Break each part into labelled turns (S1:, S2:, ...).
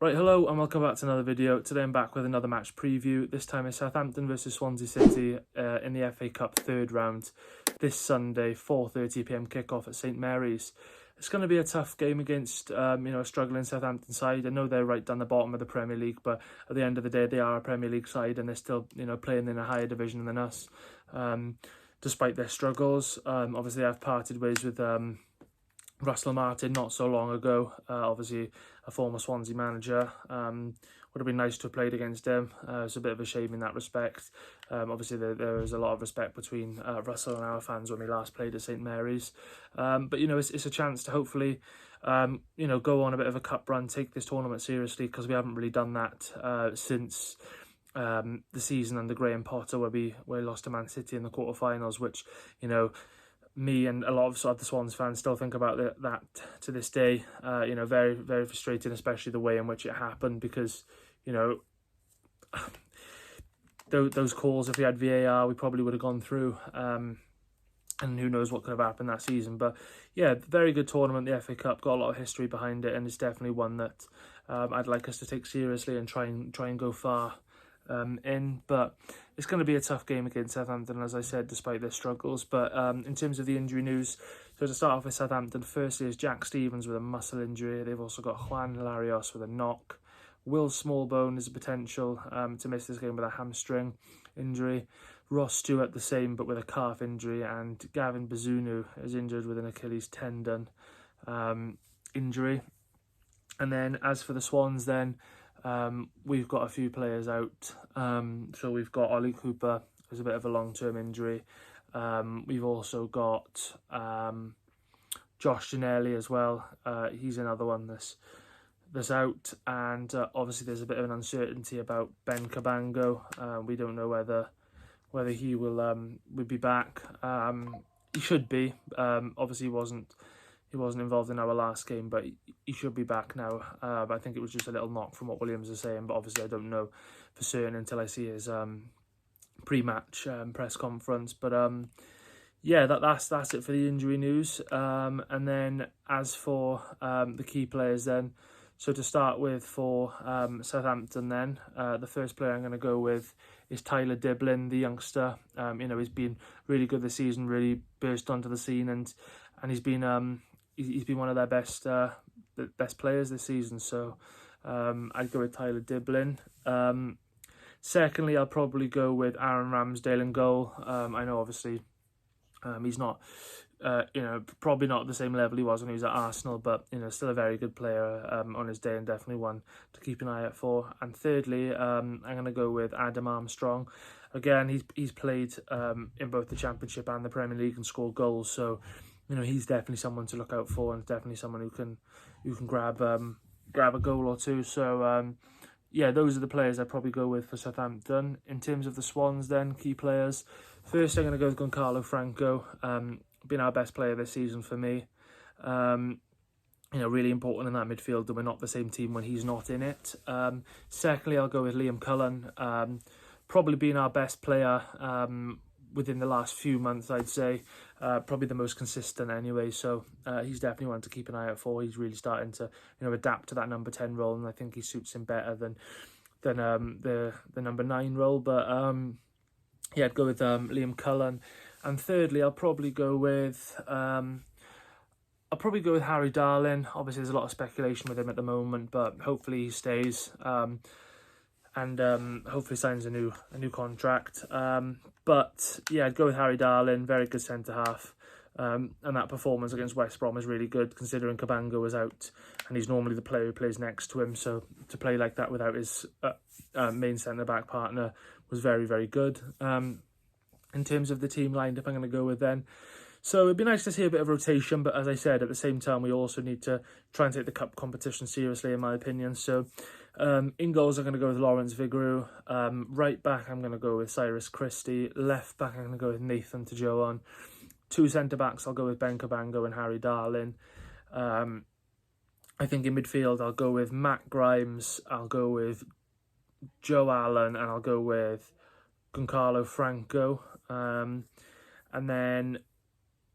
S1: Right, hello and welcome back to another video. Today I'm back with another match preview. This time it's Southampton versus Swansea City in the FA Cup third round this Sunday, 4:30 p.m. kickoff at St Mary's. It's going to be a tough game against a struggling Southampton side. I know they're right down the bottom of the Premier League, but at the end of the day they are a Premier League side and they're still playing in a higher division than us. Despite their struggles, obviously I've parted ways with Russell Martin not so long ago, obviously a former Swansea manager. Would have been nice to have played against him. It's a bit of a shame in that respect. Obviously there was a lot of respect between Russell and our fans when we last played at St Mary's. But it's a chance to hopefully go on a bit of a cup run, take this tournament seriously, because we haven't really done that since the season under Graham Potter, where we lost to Man City in the quarterfinals, which me and a lot of the Swans fans still think about that to this day. Very, very frustrating, especially the way in which it happened, because those calls, if we had VAR, we probably would have gone through, and who knows what could have happened that season. But yeah, very good tournament, the FA Cup, got a lot of history behind it, and it's definitely one that I'd like us to take seriously and try and go far but it's going to be a tough game against Southampton, as I said, despite their struggles. But in terms of the injury news, so to start off with Southampton, firstly is Jack Stevens with a muscle injury. They've also got Juan Larios with a knock. Will Smallbone is a potential to miss this game with a hamstring injury. Ross Stewart the same, but with a calf injury, and Gavin Bazunu is injured with an Achilles tendon injury. And then as for the Swans, then we've got a few players out. So we've got Ollie Cooper, who's a bit of a long-term injury. We've also got Josh Ginnelly as well. He's another one that's out. And obviously there's a bit of an uncertainty about Ben Cabango. We don't know whether he will be back. He should be. Obviously he wasn't involved in our last game, but he should be back now. I think it was just a little knock from what Williams was saying, but obviously I don't know for certain until I see his pre-match press conference. But yeah, that's it for the injury news. And then as for the key players then, so to start with for Southampton then, the first player I'm going to go with is Tyler Diblin, the youngster. He's been really good this season, really burst onto the scene, and he's been he's been one of their best players this season. So I'd go with Tyler Diblin. Secondly, I'll probably go with Aaron Ramsdale in goal. I know obviously he's not probably not at the same level he was when he was at Arsenal, but still a very good player on his day, and definitely one to keep an eye out for. And thirdly, I'm going to go with Adam Armstrong. Again, he's played in both the Championship and the Premier League and scored goals, so he's definitely someone to look out for, and definitely someone who can grab a goal or two. So yeah, those are the players I'd probably go with for Southampton. In terms of the Swans then, key players, first I'm going to go with Goncalo Franco. Been our best player this season for me. Really important in that midfield, and we're not the same team when he's not in it. Secondly, I'll go with Liam Cullen. Probably been our best player within the last few months, I'd say. Probably the most consistent anyway, so he's definitely one to keep an eye out for. He's really starting to adapt to that number 10 role, and I think he suits him better than the number 9 role. But yeah, I'd go with Liam Cullen. And thirdly, I'll probably go with Harry Darlin. Obviously there's a lot of speculation with him at the moment, but hopefully he stays and hopefully signs a new contract. But yeah, I'd go with Harry Darlin, very good centre-half. And that performance against West Brom was really good, considering Cabango was out, and he's normally the player who plays next to him. So to play like that without his main centre-back partner was very, very good. In terms of the team lineup I'm going to go with then, so it'd be nice to see a bit of rotation, but as I said, at the same time we also need to try and take the cup competition seriously, in my opinion. So in goals I'm going to go with Lawrence Vigouroux. Right back I'm going to go with Cyrus Christie. Left back I'm going to go with Nathan Tejoan. Two centre backs I'll go with Ben Cabango and Harry Darlin. I think in midfield I'll go with Matt Grimes, I'll go with Joe Allen, and I'll go with Goncalo Franco. And then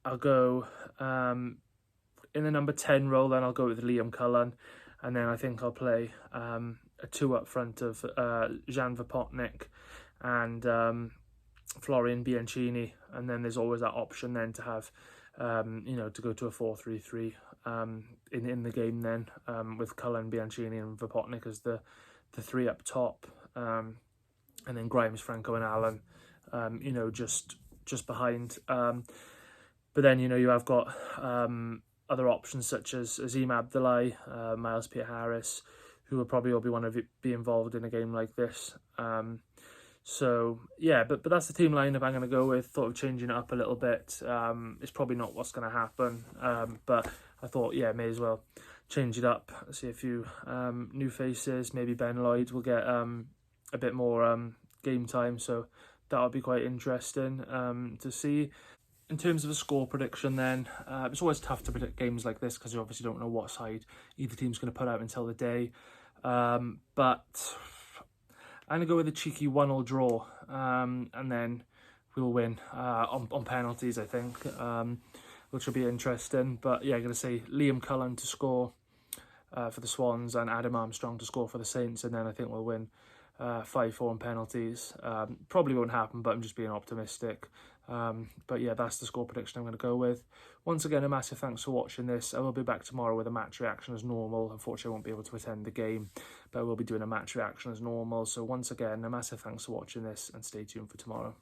S1: I'll go in the number 10 role, then I'll go with Liam Cullen. and then I think I'll play a 2 up front of Jan Vopotnik and Florian Bianchini, and then there's always that option then to have to go to a 4-3-3 in the game then, with Cullen, Bianchini and Vopotnik as the 3 up top, and then Grimes, Franco and Allen just behind, but then you have got other options such as Azim Abdullahi, Miles Pierre-Harris, who will probably all want to be involved in a game like this. So yeah, but that's the team lineup I'm going to go with. Thought of changing it up a little bit. It's probably not what's going to happen, but I thought, yeah, may as well change it up. See a few new faces. Maybe Ben Lloyd will get a bit more game time, so that'll be quite interesting to see. In terms of a score prediction then, it's always tough to predict games like this because you obviously don't know what side either team's going to put out until the day. But I'm going to go with a cheeky 1-1 draw, and then we'll win on penalties, I think, which will be interesting. But yeah, I'm going to say Liam Cullen to score for the Swans and Adam Armstrong to score for the Saints, and then I think we'll win 5-4 on penalties. Probably won't happen, but I'm just being optimistic. But yeah, that's the score prediction I'm going to go with. Once again, a massive thanks for watching this. I will be back tomorrow with a match reaction as normal. Unfortunately, I won't be able to attend the game, but I will be doing a match reaction as normal. So once again, a massive thanks for watching this, and stay tuned for tomorrow.